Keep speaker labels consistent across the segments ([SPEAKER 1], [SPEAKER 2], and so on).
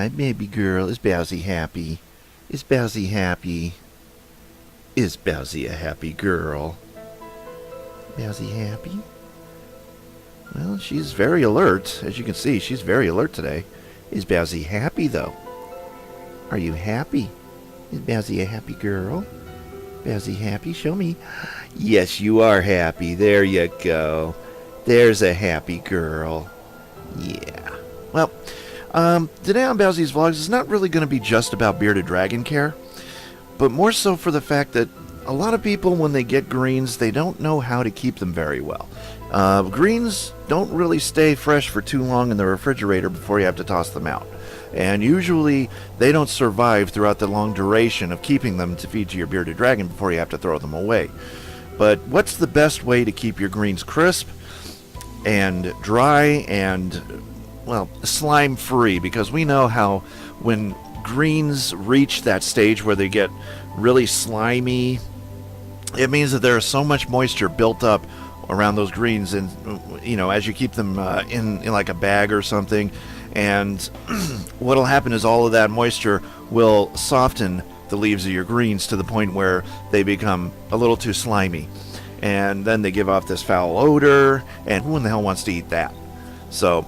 [SPEAKER 1] Hi, baby girl. Is Bowsie happy? Is Bowsie happy? Is Bowsie a happy girl? Bowsie happy? Well, she's very alert. As you can see, she's very alert today. Is Bowsie happy, though? Are you happy? Is Bowsie a happy girl? Bowsie happy? Show me. Yes, you are happy. There you go. There's a happy girl. Yeah. Well, today on Bowsie's Vlogs is not really going to be just about bearded dragon care, but more so for the fact that a lot of people, when they get greens, they don't know how to keep them very well. Greens don't really stay fresh for too long in the refrigerator before you have to toss them out. And usually they don't survive throughout the long duration of keeping them to feed to your bearded dragon before you have to throw them away. But what's the best way to keep your greens crisp and dry and, well, slime free? Because we know how when greens reach that stage where they get really slimy, it means that there is so much moisture built up around those greens, and as you keep them in like a bag or something, and what'll happen is all of that moisture will soften the leaves of your greens to the point where they become a little too slimy, and then they give off this foul odor, and who in the hell wants to eat that? So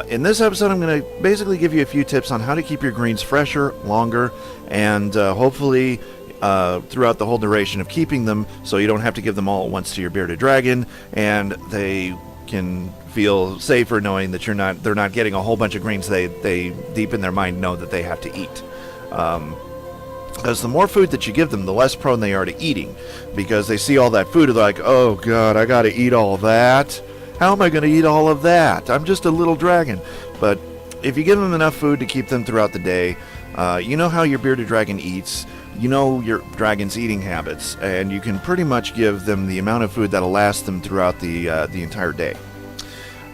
[SPEAKER 1] in this episode, I'm going to basically give you a few tips on how to keep your greens fresher, longer, and hopefully throughout the whole duration of keeping them, so you don't have to give them all at once to your bearded dragon, and they can feel safer knowing that they're not getting a whole bunch of greens they deep in their mind know that they have to eat. Because the more food that you give them, the less prone they are to eating, because they see all that food and they're like, oh god, I gotta eat all that? How am I going to eat all of that? I'm just a little dragon. But if you give them enough food to keep them throughout the day, you know how your bearded dragon eats, you know your dragon's eating habits, and you can pretty much give them the amount of food that'll last them throughout the entire day.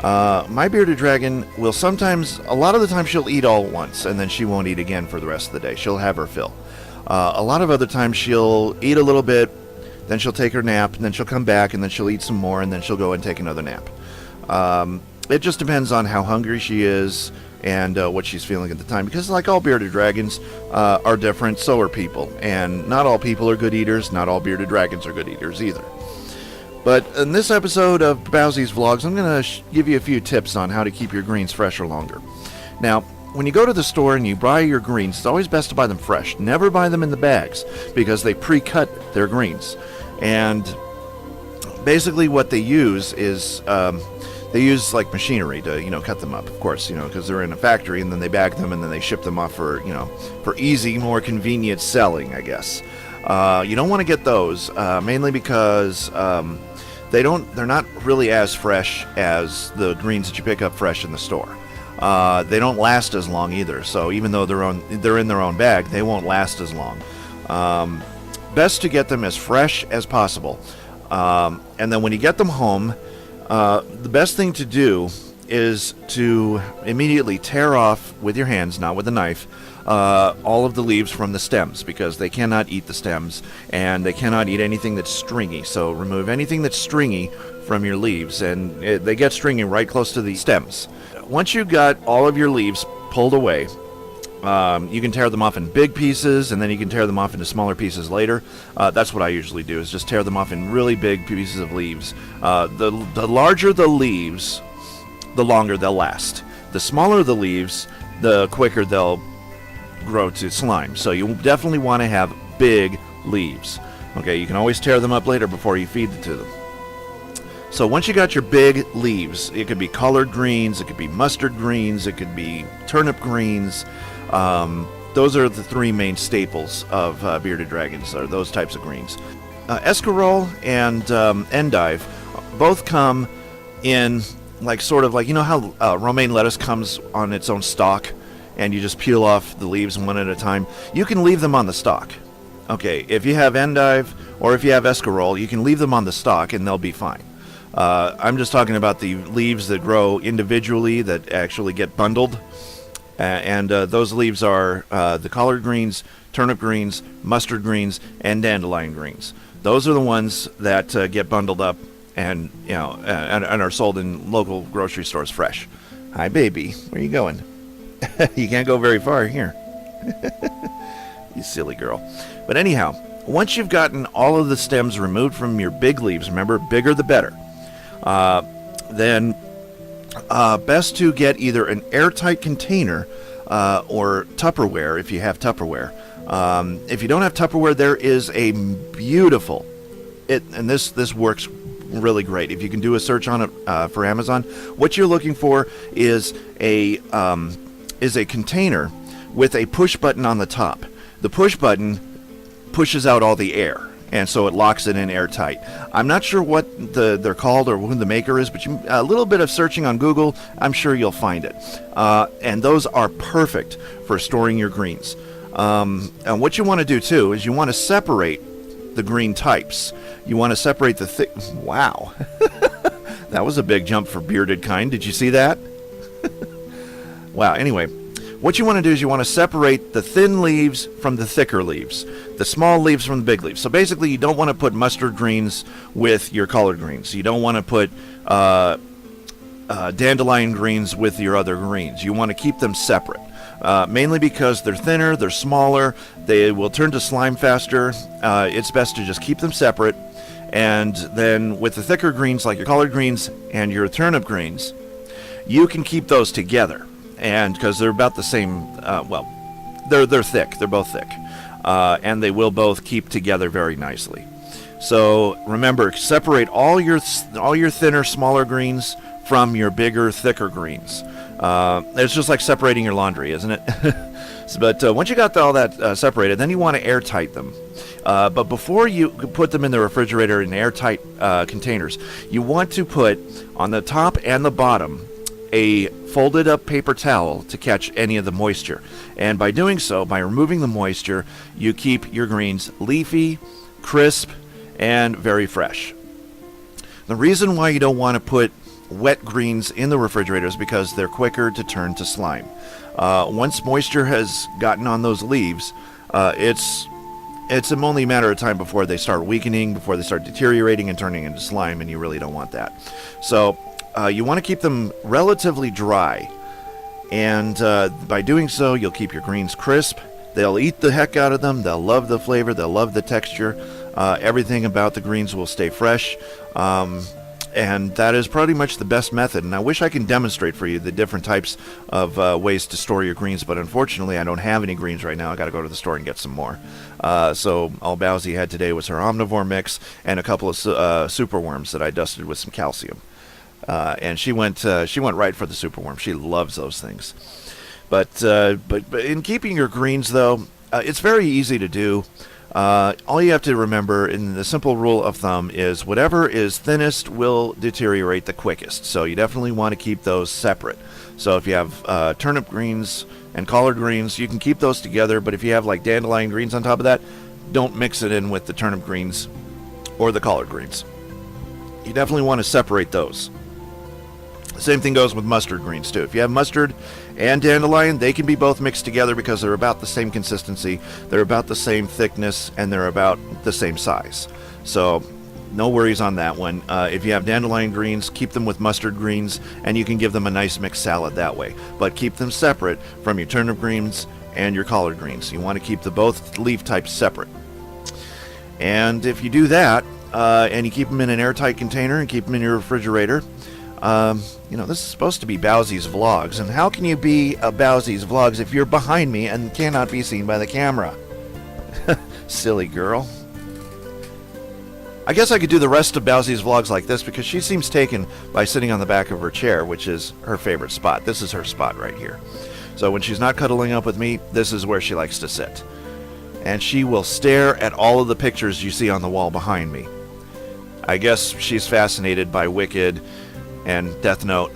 [SPEAKER 1] My bearded dragon will sometimes, a lot of the time she'll eat all at once, and then she won't eat again for the rest of the day. She'll have her fill. A lot of other times she'll eat a little bit, then she'll take her nap, and then she'll come back, and then she'll eat some more, and then she'll go and take another nap. It just depends on how hungry she is and what she's feeling at the time, because like all bearded dragons are different, so are people, and not all people are good eaters, not all bearded dragons are good eaters either. But in this episode of Bowsie's Vlogs, I'm going to give you a few tips on how to keep your greens fresher longer. Now, when you go to the store and you buy your greens, it's always best to buy them fresh. Never buy them in the bags, because they pre-cut their greens. And basically what they use is they use like machinery to cut them up, of course, because they're in a factory, and then they bag them and then they ship them off for easy, more convenient selling, I guess. You don't want to get those, mainly because they're not really as fresh as the greens that you pick up fresh in the store. They don't last as long either, so even though they're in their own bag, they won't last as long. Best to get them as fresh as possible. And then when you get them home, the best thing to do is to immediately tear off with your hands, not with a knife, all of the leaves from the stems, because they cannot eat the stems, and they cannot eat anything that's stringy. So remove anything that's stringy from your leaves, and they get stringy right close to the stems. Once you've got all of your leaves pulled away, you can tear them off in big pieces, and then you can tear them off into smaller pieces later. That's what I usually do, is just tear them off in really big pieces of leaves. The larger the leaves, the longer they'll last. The smaller the leaves, the quicker they'll grow to slime. So you definitely want to have big leaves. Okay, you can always tear them up later before you feed it to them. So once you got your big leaves, it could be collard greens, it could be mustard greens, it could be turnip greens. Those are the three main staples of bearded dragons, are those types of greens. Escarole and endive both come in sort of like, how romaine lettuce comes on its own stalk, and you just peel off the leaves one at a time. You can leave them on the stalk. Okay, if you have endive or if you have escarole, you can leave them on the stalk and they'll be fine. I'm just talking about the leaves that grow individually that actually get bundled. And those leaves are the collard greens, turnip greens, mustard greens, and dandelion greens. Those are the ones that get bundled up and and are sold in local grocery stores fresh. Hi, baby. Where are you going? You can't go very far here. You silly girl. But anyhow, once you've gotten all of the stems removed from your big leaves, remember, bigger the better, then best to get either an airtight container or Tupperware if you have Tupperware. If you don't have Tupperware, there is a beautiful, and this works really great. If you can do a search on it for Amazon, what you're looking for is a container with a push button on the top. The push button pushes out all the air, and so it locks it in airtight. I'm not sure what they're called or who the maker is, but a little bit of searching on Google, I'm sure you'll find it. And those are perfect for storing your greens. And what you want to do too is you want to separate the green types. You want to separate the thick. Wow, that was a big jump for bearded kind. Did you see that? Wow. Anyway, what you want to do is you want to separate the thin leaves from the thicker leaves, the small leaves from the big leaves. So basically, you don't want to put mustard greens with your collard greens. You don't want to put dandelion greens with your other greens. You want to keep them separate. Mainly because they're thinner, they're smaller, they will turn to slime faster. It's best to just keep them separate. And then with the thicker greens, like your collard greens and your turnip greens, you can keep those together. And because they're about the same, they're thick. They're both thick. And they will both keep together very nicely. So remember, separate all your thinner, smaller greens from your bigger, thicker greens. It's just like separating your laundry, isn't it? But once you got all that separated, then you want to airtight them. But before you put them in the refrigerator in airtight containers, you want to put on the top and the bottom a folded up paper towel to catch any of the moisture. And by doing so, by removing the moisture, you keep your greens leafy, crisp, and very fresh. The reason why you don't want to put wet greens in the refrigerator is because they're quicker to turn to slime. Once moisture has gotten on those leaves, it's only a matter of time before they start weakening, before they start deteriorating and turning into slime, and you really don't want that. So you want to keep them relatively dry, and by doing so, you'll keep your greens crisp. They'll eat the heck out of them. They'll love the flavor. They'll love the texture. Everything about the greens will stay fresh. And that is pretty much the best method. And I wish I can demonstrate for you the different types of ways to store your greens, but unfortunately I don't have any greens right now. I got to go to the store and get some more. So all Bowsie had today was her omnivore mix and a couple of superworms that I dusted with some calcium. And she went right for the superworm. She loves those things. But in keeping your greens, though, it's very easy to do. All you have to remember in the simple rule of thumb is whatever is thinnest will deteriorate the quickest. So you definitely want to keep those separate. So if you have turnip greens and collard greens, you can keep those together. But if you have like dandelion greens on top of that, don't mix it in with the turnip greens or the collard greens. You definitely want to separate those. Same thing goes with mustard greens too. If you have mustard and dandelion, they can be both mixed together because they're about the same consistency, they're about the same thickness, and they're about the same size. So no worries on that one. If you have dandelion greens, keep them with mustard greens, and you can give them a nice mixed salad that way. But keep them separate from your turnip greens and your collard greens. You want to keep the both leaf types separate. And if you do that, and you keep them in an airtight container and keep them in your refrigerator, this is supposed to be Bowsie's Vlogs, and how can you be a Bowsie's Vlogs if you're behind me and cannot be seen by the camera? Silly girl. I guess I could do the rest of Bowsie's Vlogs like this because she seems taken by sitting on the back of her chair, which is her favorite spot. This is her spot right here. So when she's not cuddling up with me, this is where she likes to sit. And she will stare at all of the pictures you see on the wall behind me. I guess she's fascinated by Wicked and Death Note.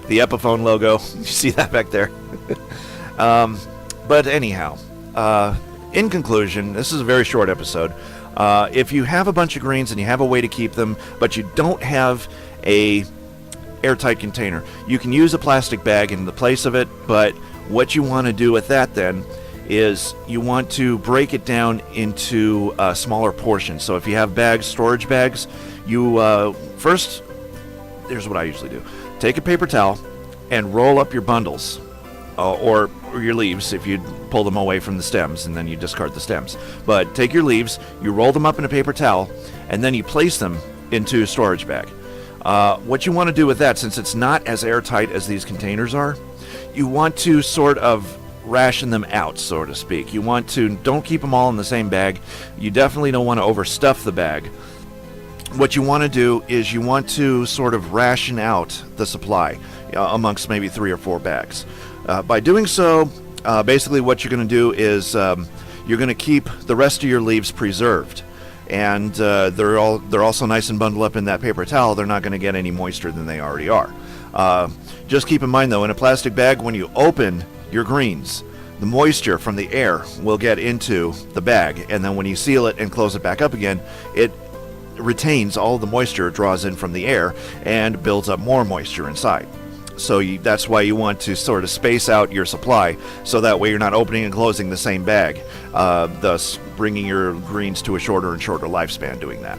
[SPEAKER 1] The Epiphone logo. You see that back there? But anyhow, in conclusion, this is a very short episode. If you have a bunch of greens and you have a way to keep them, but you don't have a airtight container, you can use a plastic bag in the place of it, but what you want to do with that then is you want to break it down into smaller portions. So if you have bags, storage bags, you first, here's what I usually do. Take a paper towel and roll up your bundles or your leaves if you pull them away from the stems, and then you discard the stems. But take your leaves, you roll them up in a paper towel, and then you place them into a storage bag. What you want to do with that, since it's not as airtight as these containers are, you want to sort of ration them out, so to speak. You want to, don't keep them all in the same bag. You definitely don't want to overstuff the bag. What you want to do is you want to sort of ration out the supply amongst maybe 3 or 4 bags. By doing so, basically what you're going to do is you're going to keep the rest of your leaves preserved. And they're also nice and bundled up in that paper towel. They're not going to get any moister than they already are. Just keep in mind, though, in a plastic bag, when you open your greens, the moisture from the air will get into the bag, and then when you seal it and close it back up again, it retains all the moisture it draws in from the air and builds up more moisture inside. So that's why you want to sort of space out your supply, so that way you're not opening and closing the same bag, thus bringing your greens to a shorter and shorter lifespan doing that.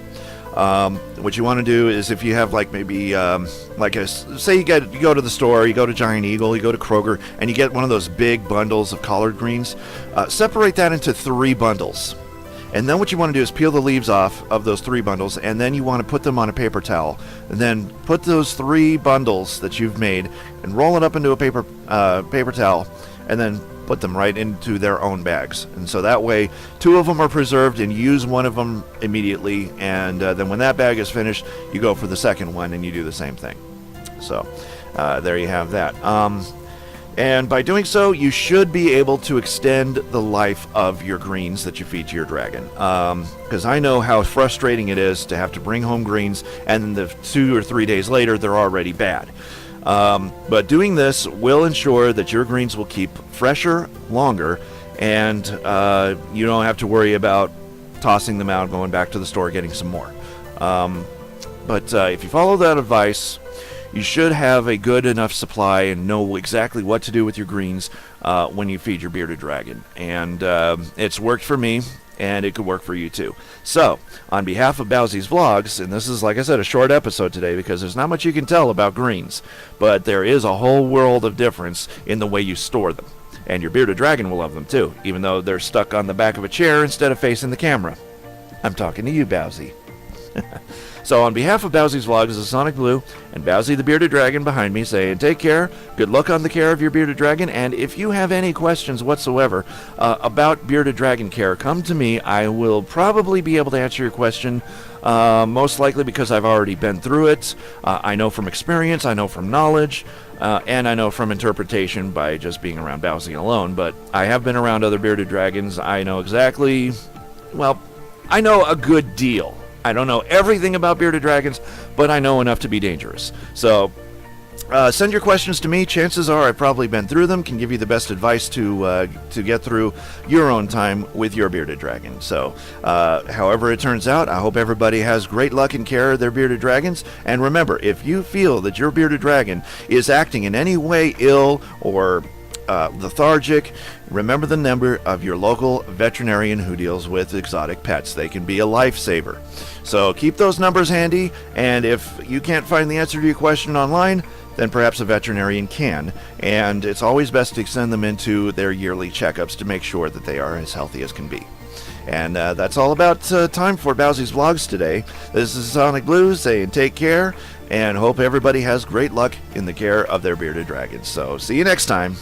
[SPEAKER 1] What you want to do is, if you have like maybe say you go to the store, you go to Giant Eagle, you go to Kroger, and you get one of those big bundles of collard greens, separate that into 3 bundles. And then what you want to do is peel the leaves off of those 3 bundles, and then you want to put them on a paper towel, and then put those 3 bundles that you've made and roll it up into a paper towel, and then put them right into their own bags. And so that way 2 of them are preserved, and use one of them immediately, and then when that bag is finished, you go for the second one and you do the same thing. So there you have that. And by doing so, you should be able to extend the life of your greens that you feed to your dragon. Because I know how frustrating it is to have to bring home greens, and then 2 or 3 days later, they're already bad. But doing this will ensure that your greens will keep fresher longer, and you don't have to worry about tossing them out, going back to the store, getting some more. But if you follow that advice, you should have a good enough supply and know exactly what to do with your greens when you feed your bearded dragon. And it's worked for me, and it could work for you too. So, on behalf of Bowsie's Vlogs, and this is, like I said, a short episode today because there's not much you can tell about greens, but there is a whole world of difference in the way you store them. And your bearded dragon will love them too, even though they're stuck on the back of a chair instead of facing the camera. I'm talking to you, Bowsie. So on behalf of Bowsie's Vlogs, this is Sonic Blue and Bowsie the Bearded Dragon behind me saying take care, good luck on the care of your bearded dragon, and if you have any questions whatsoever about bearded dragon care, come to me. I will probably be able to answer your question, most likely because I've already been through it. I know from experience, I know from knowledge, and I know from interpretation by just being around Bowsie alone, but I have been around other bearded dragons. I know exactly, well, I know a good deal. I don't know everything about bearded dragons, but I know enough to be dangerous. So send your questions to me. Chances are I've probably been through them, can give you the best advice to get through your own time with your bearded dragon. So however it turns out, I hope everybody has great luck in care of their bearded dragons. And remember, if you feel that your bearded dragon is acting in any way ill or lethargic, remember the number of your local veterinarian who deals with exotic pets. They can be a lifesaver. So keep those numbers handy, and if you can't find the answer to your question online, then perhaps a veterinarian can. And it's always best to send them into their yearly checkups to make sure that they are as healthy as can be. And that's all about time for Bowsie's Vlogs today. This is Sonic Blue saying take care, and hope everybody has great luck in the care of their bearded dragons. So see you next time.